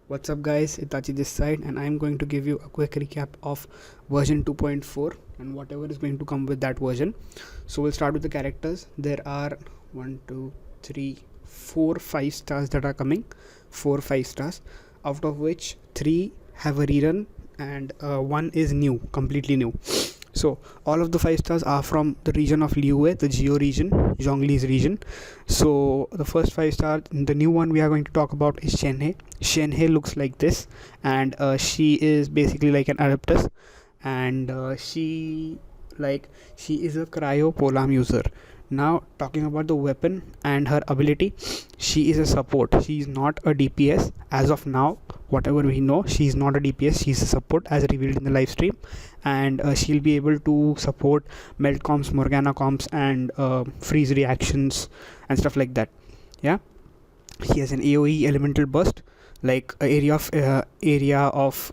What's up guys, Itachi this side, and I'm going to give you a quick recap of version 2.4 and whatever is going to come with that version. So we'll start with the characters. There are 1 2 3 4 5 stars that are coming. 4 5 stars, out of which 3 have a rerun and 1 is new, completely new. So all of the 5 stars are from the region of Liyue, the Geo region, Zhongli's region. So the first 5 star, the new one we are going to talk about is Shenhe. Shenhe looks like this, and she is basically like an adeptus, and she is a cryo polam user. Now talking about the weapon and her ability, she is a support. She is not a DPS as of now. Whatever we know, she is not a DPS. She is a support as revealed in the live stream, and she'll be able to support melt comps, Morgana comps, and freeze reactions and stuff like that. Yeah, he has an AOE elemental burst, like area of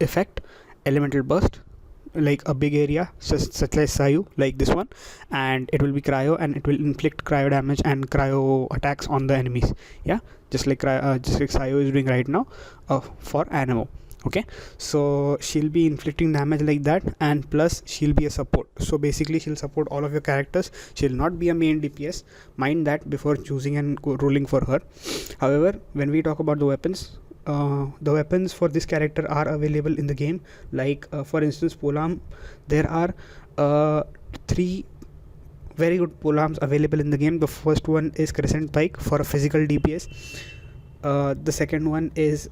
effect, elemental burst, like a big area such as Xiao, like this one, and it will be cryo and it will inflict cryo damage and cryo attacks on the enemies. Yeah, just like Xiao is doing right now for Anemo. Okay, so she'll be inflicting damage like that, and plus she'll be a support. So basically she'll support all of your characters. She'll not be a main DPS, mind that before choosing and rolling for her. However, when we talk about the weapons for this character are available in the game, like for instance Polam. There are 3 very good polams available in the game. The first one is Crescent Pike for a physical DPS. The second one is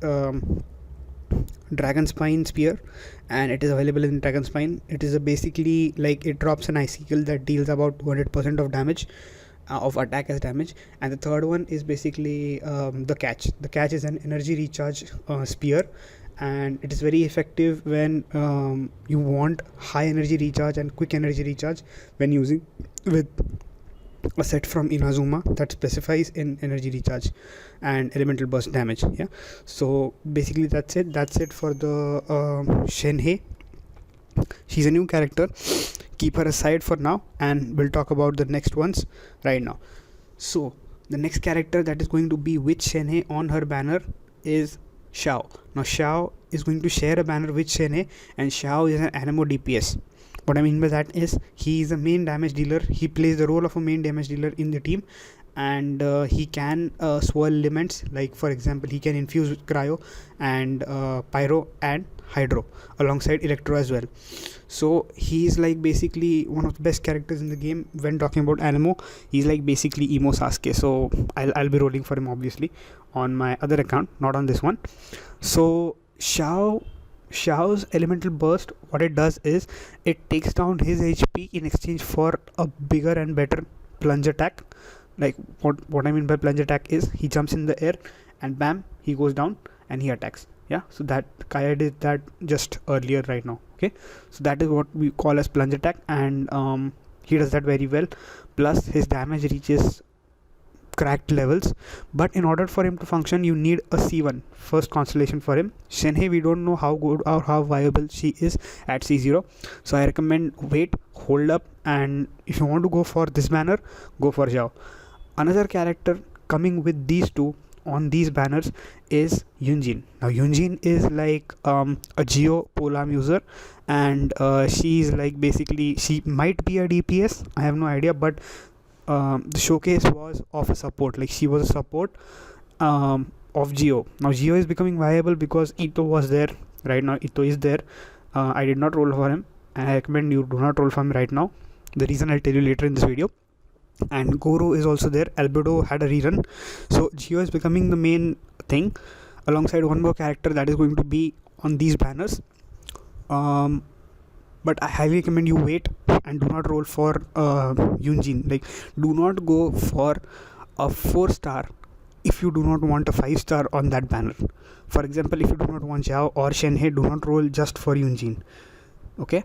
Dragon Spine Spear, and it is available in Dragon Spine. It is basically like it drops an icicle that deals about 200% of damage, of attack as damage. And the third one is basically the catch. The catch is an energy recharge spear, and it is very effective when you want high energy recharge and quick energy recharge when using with a set from Inazuma that specifies in energy recharge and elemental burst damage. Yeah, so basically that's it for the Shenhe. She's a new character. Keep her aside for now, and we'll talk about the next ones right now. So the next character that is going to be with Shenhe on her banner is Xiao. Now Xiao is going to share a banner with Shenhe, and Xiao is an Anemo DPS. What I mean by that is he is a main damage dealer. He plays the role of a main damage dealer in the team, and he can swirl elements. Like for example, he can infuse with cryo and pyro and hydro alongside electro as well. So he is like basically one of the best characters in the game when talking about Anemo. He's like basically emo Sasuke. So I'll be rolling for him obviously on my other account, not on this one. So Xiao's elemental burst, what it does is it takes down his HP in exchange for a bigger and better plunge attack. Like what I mean by plunge attack is he jumps in the air and bam, he goes down and he attacks. Yeah, so that Kaya did that just earlier right now. Okay, so that is what we call as plunge attack, and he does that very well. Plus his damage reaches cracked levels, but in order for him to function you need a C1 first constellation for him. Shenhe, we don't know how good or how viable she is at C0, so I recommend wait, hold up, and if you want to go for this banner, go for Xiao. Another character coming with these two on these banners is Yunjin. Now Yunjin is like a Geo Polam user, and she is like basically, she might be a DPS, I have no idea, but the showcase was of a support. Like she was a support of Geo. Now Geo is becoming viable because Ito was there. Right now Ito is there. I did not roll for him, and I recommend you do not roll for him right now. The reason I'll tell you later in this video. And Goro is also there. Albedo had a rerun. So Geo is becoming the main thing alongside one more character that is going to be on these banners. But I highly recommend you wait and do not roll for Yunjin. Like, do not go for a 4 star if you do not want a 5 star on that banner. For example, if you do not want Xiao or Shenhe, do not roll just for Yunjin. Okay,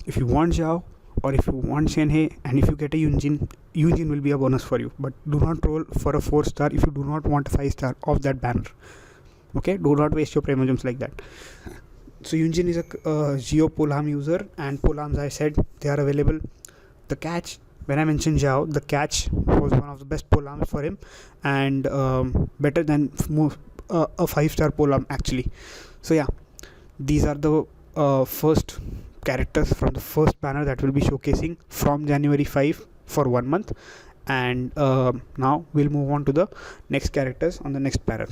if you want Xiao or if you want Shenhe, and if you get a Yunjin will be a bonus for you, but do not roll for a 4 star if you do not want a 5 star of that banner. Okay, do not waste your primogems like that. So Yunjin is a Geo Polam user, and Polams, I said, they are available. The catch, when I mentioned Xiao, the catch was one of the best Polams for him, and better than a 5-star polearm actually. So yeah, these are the first characters from the first banner that will be showcasing from January 5 for 1 month. And now we'll move on to the next characters on the next banner.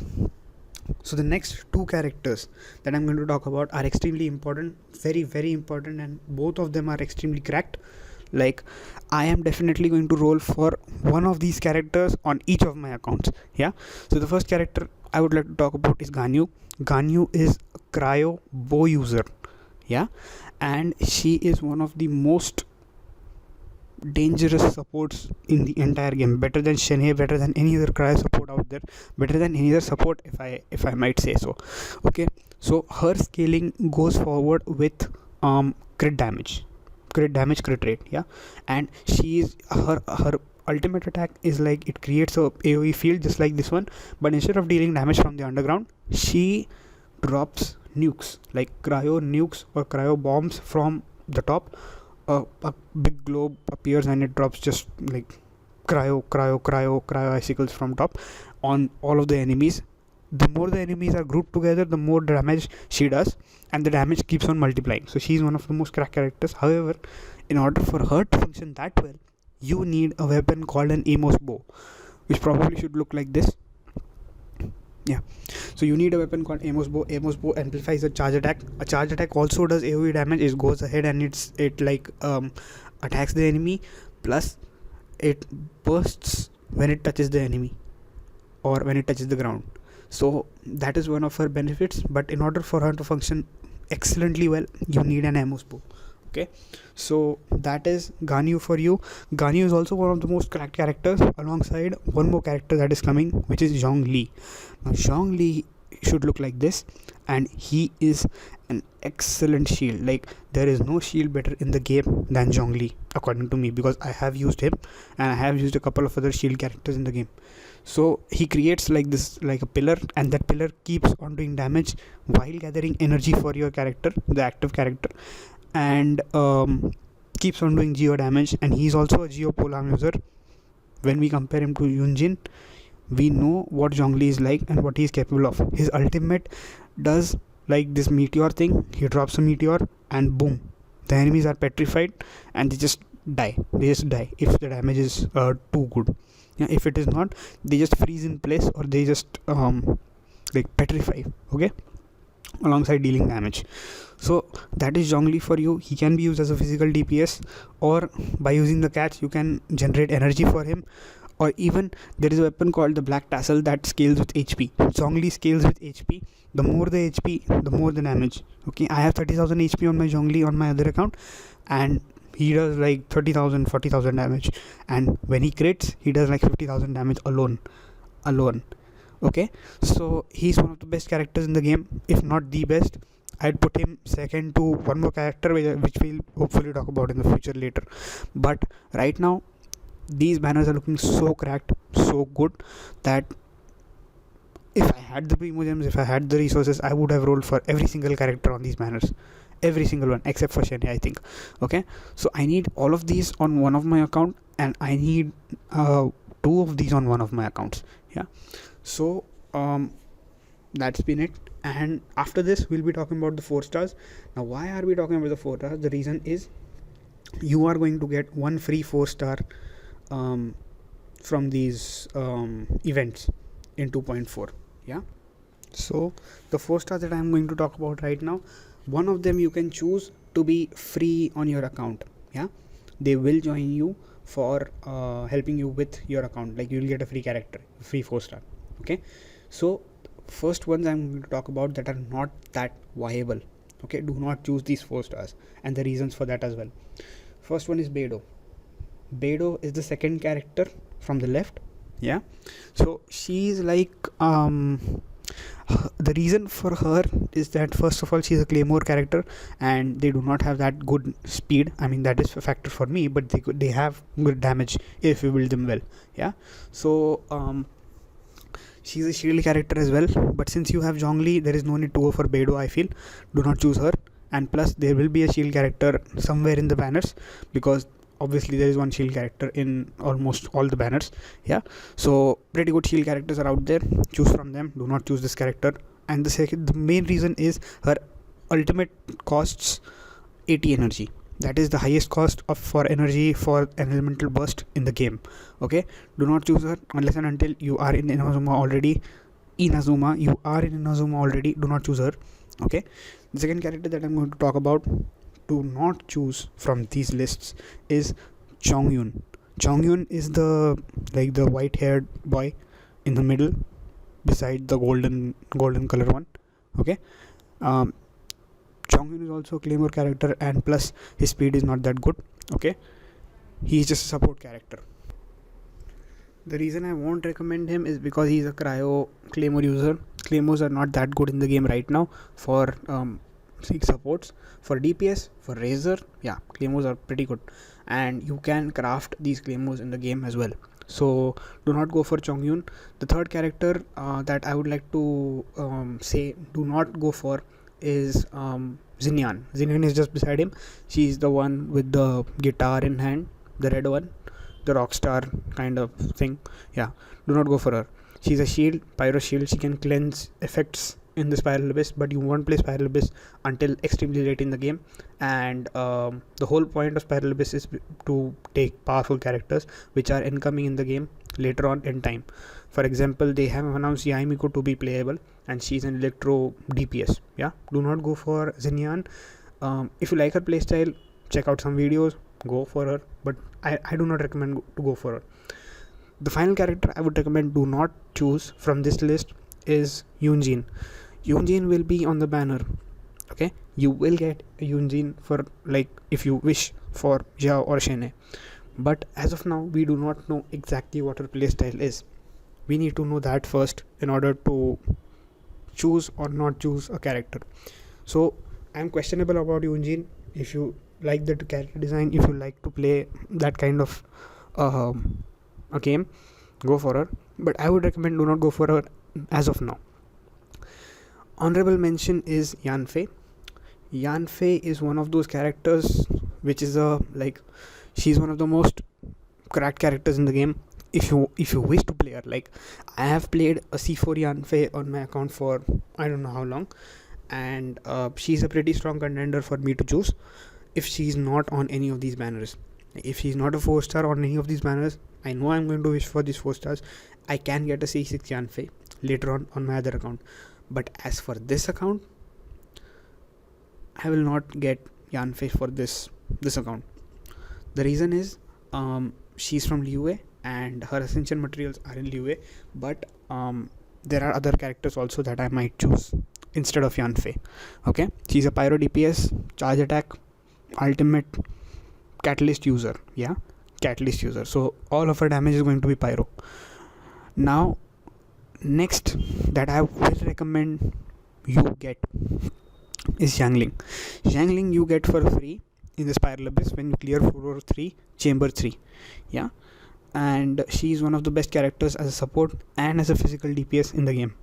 So the next two characters that I'm going to talk about are extremely important, very very important, and both of them are extremely cracked. Like, I am definitely going to roll for one of these characters on each of my accounts. Yeah, so the first character I would like to talk about is Ganyu. Ganyu is a cryo bow user. Yeah, and she is one of the most dangerous supports in the entire game, better than Shenhe, better than any other cryo support out there, better than any other support, if I might say so. Okay, so her scaling goes forward with crit damage, crit rate. Yeah, and she is her ultimate attack is like it creates a AoE field just like this one, but instead of dealing damage from the underground, she drops nukes, like cryo nukes or cryo bombs from the top. A big globe appears and it drops just like cryo icicles from top on all of the enemies. The more the enemies are grouped together, the more damage she does, and the damage keeps on multiplying. So she's one of the most cracked characters. However, in order for her to function that well, you need a weapon called an Amos bow, which probably should look like this. Yeah, so you need a weapon called Amos bow. Amos bow amplifies a charge attack. A charge attack also does AoE damage. It goes ahead and it like attacks the enemy, plus it bursts when it touches the enemy or when it touches the ground. So that is one of her benefits, but in order for her to function excellently well, you need an Amos bow. Okay, so that is Ganyu for you. Ganyu is also one of the most cracked characters, alongside one more character that is coming, which is Zhongli. Now Zhongli should look like this, and he is an excellent shield. Like, there is no shield better in the game than Zhongli, according to me, because I have used him and I have used a couple of other shield characters in the game. So he creates like this, like a pillar, and that pillar keeps on doing damage while gathering energy for your character, the active character, and keeps on doing geo damage. And he's also a geo polearm user. When we compare him to Yunjin, we know what Zhongli is like and what he is capable of. His ultimate does like this meteor thing. He drops a meteor and boom, the enemies are petrified and they just die. If the damage is too good. Yeah, if it is not, they just freeze in place, or they just like petrify. Okay, alongside dealing damage. So that is Zhongli for you. He can be used as a physical DPS, or by using the catch you can generate energy for him, or even there is a weapon called the Black Tassel that scales with HP. Zhongli scales with HP. The more the HP, the more the damage. Okay, I have 30,000 HP on my Zhongli on my other account, and he does like 30,000, 40,000 damage, and when he crits, he does like 50,000 damage alone. Okay, so he's one of the best characters in the game, if not the best. I'd put him second to one more character which we'll hopefully talk about in the future later. But right now, these banners are looking so cracked, so good, that if I had the Primo Gems, if I had the resources, I would have rolled for every single character on these banners. Every single one except for Shenhe, I think. Okay, so I need all of these on one of my account, and I need 2 of these on one of my accounts. Yeah, so that's been it. And after this, we'll be talking about the 4 stars. Now, why are we talking about the 4 stars? The reason is you are going to get one free 4-star from these events in 2.4. Yeah, so the 4 stars that I'm going to talk about right now, one of them you can choose to be free on your account. Yeah, they will join you for helping you with your account. Like, you'll get a free character, free 4-star. Okay, so first ones I'm going to talk about that are not that viable. Okay, do not choose these 4 stars, and the reasons for that as well. First one is Beidou. Beidou is the second character from the left. Yeah, so she's like the reason for her is that, first of all, she's a claymore character, and they do not have that good speed. I mean, that is a factor for me, but they have good damage if you build them well. Yeah, so she's a shield character as well, but since you have Zhongli, there is no need to go for Beidou. I feel, do not choose her. And plus, there will be a shield character somewhere in the banners, because obviously there is one shield character in almost all the banners. Yeah, so pretty good shield characters are out there. Choose from them. Do not choose this character. And the main reason is her ultimate costs 80 energy. That is the highest cost for energy for an elemental burst in the game. Okay, do not choose her unless and until you are in Inazuma already. You are in Inazuma already. Do not choose her. Okay, the second character that I'm going to talk about, do not choose from these lists, is Chongyun. Chongyun is the white-haired boy in the middle, beside the golden color one. Okay, Chongyun is also a Claymore character, and plus his speed is not that good. Okay, he's just a support character. The reason I won't recommend him is because he's a cryo Claymore user. Claymores are not that good in the game right now for supports. For DPS, for Razor, yeah, Claymores are pretty good, and you can craft these Claymores in the game as well. So do not go for Chongyun. The third character that I would like to say do not go for is Xinyan. Xinyan is just beside him. She's the one with the guitar in hand, the red one, the rockstar kind of thing. Yeah, do not go for her. She's a shield, pyro shield. She can cleanse effects in the Spiral Abyss, but you won't play Spiral Abyss until extremely late in the game. And the whole point of Spiral Abyss is to take powerful characters which are incoming in the game later on in time. For example, they have announced Yaimiko to be playable, and she's an electro DPS. Yeah, do not go for Xinyan. If you like her playstyle, check out some videos, go for her, but I do not recommend to go for her. The final character I would recommend do not choose from this list is Yunjin. Yunjin will be on the banner. Okay, you will get a Yunjin for, like, if you wish for Xiao or Shene, but as of now we do not know exactly what her playstyle is. We need to know that first in order to choose or not choose a character. So I'm questionable about Yunjin. If you like the character design, if you like to play that kind of a game, go for her, but I would recommend do not go for her as of now. Honorable mention is Yanfei. Yanfei is one of those characters which is she's one of the most cracked characters in the game. If you wish to play her, like, I have played a C4 Yanfei on my account for I don't know how long, and she's a pretty strong contender for me to choose if she's not on any of these banners. If she's not a 4-star on any of these banners, I know I'm going to wish for these 4 stars. I can get a C6 Yanfei later on my other account, but as for this account, I will not get Yanfei for this account. The reason is she's from Liyue and her ascension materials are in Liyue, but there are other characters also that I might choose instead of Yanfei. Okay, she's a pyro DPS, charge attack, ultimate, catalyst user. Yeah, catalyst user. So all of her damage is going to be pyro. Now, next that I will recommend you get is Xiangling. Xiangling you get for free in the Spiral Abyss when you clear 403 Chamber 3. Yeah, and she's one of the best characters as a support and as a physical DPS in the game.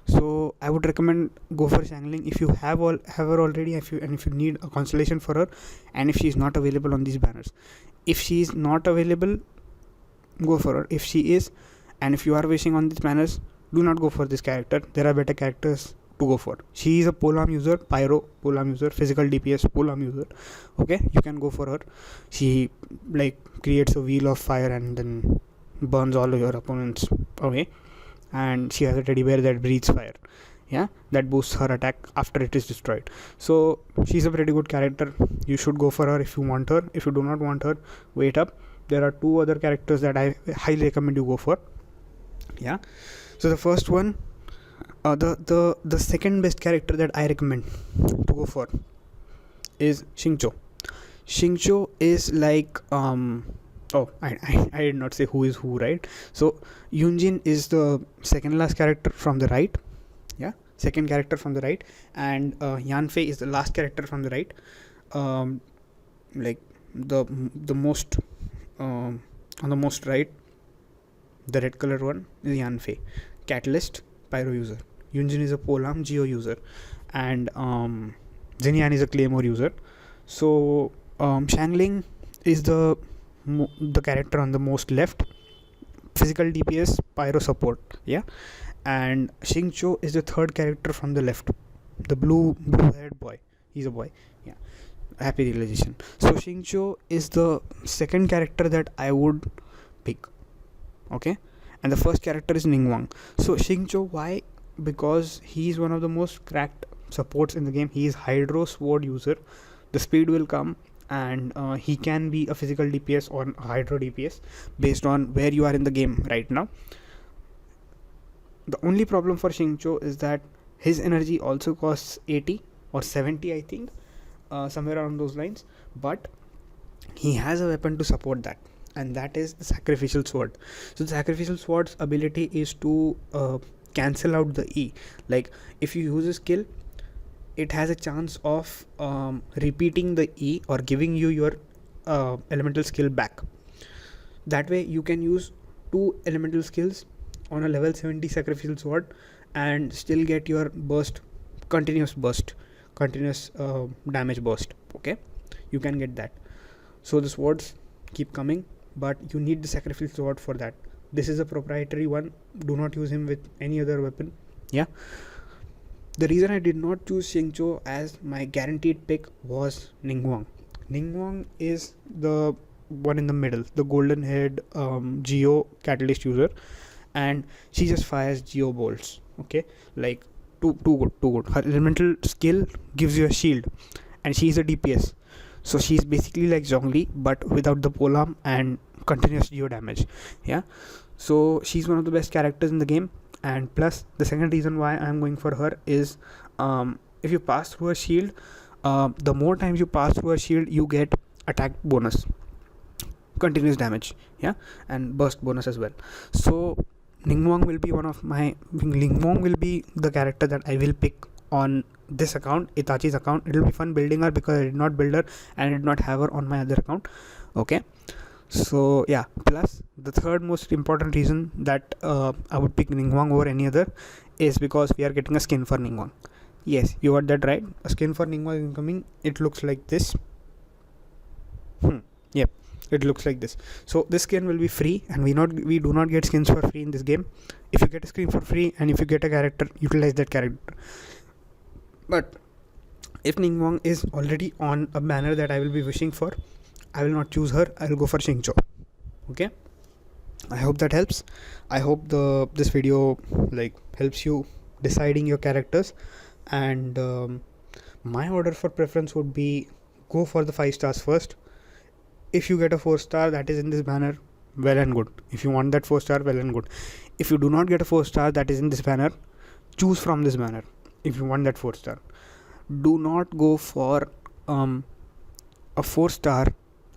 So I would recommend go for Xiangling if you have her already, if you need a constellation for her, and if she's not available on these banners. If she's not available, go for her. If she is, and if you are wishing on these banners, do not go for this character. There are better characters to go for. She is a Polam user, pyro Polam user, physical DPS Polam user. Okay, you can go for her. She creates a wheel of fire and then burns all of your opponents away. And she has a teddy bear that breathes fire. Yeah, that boosts her attack after it is destroyed. So she's a pretty good character. You should go for her if you want her. If you do not want her, wait up. There are 2 other characters that I highly recommend you go for. Yeah, so the first one, the second best character that I recommend to go for is Xingqiu. Xingqiu is I did not say who is who, right? So Yunjin is the second last character from the right. Yeah, second character from the right, and Yanfei is the last character from the right. The most on the most right, the red color one is Yanfei, catalyst, pyro user. Yunjin is a Polam Geo user, and Xinyan is a Claymore user. So Xiangling is the character on the most left, physical DPS, pyro support. Yeah, and Xingqiu is the third character from the left, the blue haired boy. He's a boy. Yeah, happy realization. So Xingqiu is the second character that I would pick. Okay, and the first character is Ningguang. So Xingqiu, why? Because he is one of the most cracked supports in the game. He is Hydro Sword user. The speed will come, and he can be a physical DPS or a Hydro DPS based on where you are in the game right now. The only problem for Xingqiu is that his energy also costs 80 or 70, I think, somewhere around those lines. But he has a weapon to support that, and that is the Sacrificial Sword. So the Sacrificial Sword's ability is to cancel out the E. Like if you use a skill, it has a chance of repeating the E or giving you your elemental skill back. That way you can use 2 elemental skills on a level 70 Sacrificial Sword and still get your burst, continuous damage burst. Okay, you can get that. So the swords keep coming, but you need the Sacrificial Sword for that. This is a proprietary one. Do not use him with any other weapon. Yeah. The reason I did not choose Xingqiu as my guaranteed pick was Ningguang. Ningguang is the one in the middle, the golden haired Geo catalyst user, and she just fires Geo bolts. Okay, like too good. Her elemental skill gives you a shield, and she is a DPS. So she's basically like Zhongli, but without the polearm and continuous Geo damage. Yeah, so she's one of the best characters in the game. And plus, the second reason why I'm going for her is if you pass through a shield, the more times you pass through a shield, you get attack bonus, continuous damage, yeah, and burst bonus as well. So Ningguang will be the character that I will pick on this account, Itachi's account. It will be fun building her because I did not build her and I did not have her on my other account. Okay, so yeah, plus the third most important reason that I would pick Ningguang over any other is because we are getting a skin for Ningguang. Yes, you got that right. A skin for Ningguang is incoming. It looks like this. Yep, it looks like this. So this skin will be free, and we do not get skins for free in this game. If you get a skin for free and if you get a character, utilize that character. But if Ningguang is already on a banner that I will be wishing for, I will not choose her. I will go for Xingqiu. Okay, I hope that helps. I hope this video helps you deciding your characters. And my order for preference would be go for the 5 stars first. If you get a 4 star that is in this banner, well and good. If you want that 4 star, well and good. If you do not get a 4 star that is in this banner, choose from this banner. If you want that 4 star, do not go for a 4 star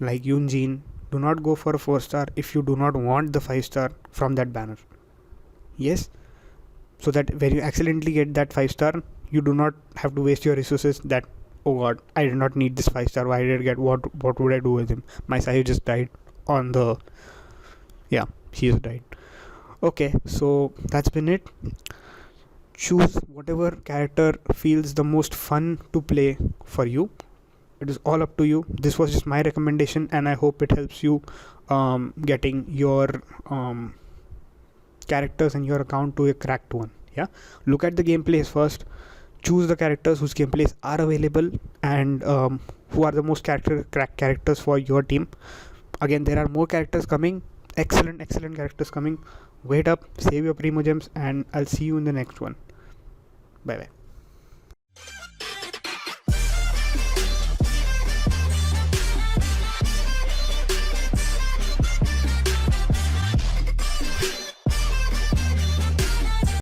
like Yunjin. Do not go for a 4 star if you do not want the 5 star from that banner. Yes, so that when you accidentally get that 5 star, you do not have to waste your resources that, oh god, I did not need this 5 star, why did I get, what would I do with him? My Xiao just died on the, yeah, she just died. Okay, so that's been it. Choose whatever character feels the most fun to play for you. It is all up to you. This was just my recommendation, and I hope it helps you getting your characters and your account to a cracked one. Yeah, look at the gameplays first. Choose the characters whose gameplays are available and who are the most cracked characters for your team. Again, there are more characters coming. Excellent characters coming. Wait up, save your primo gems, and I'll see you in the next one. Bye bye.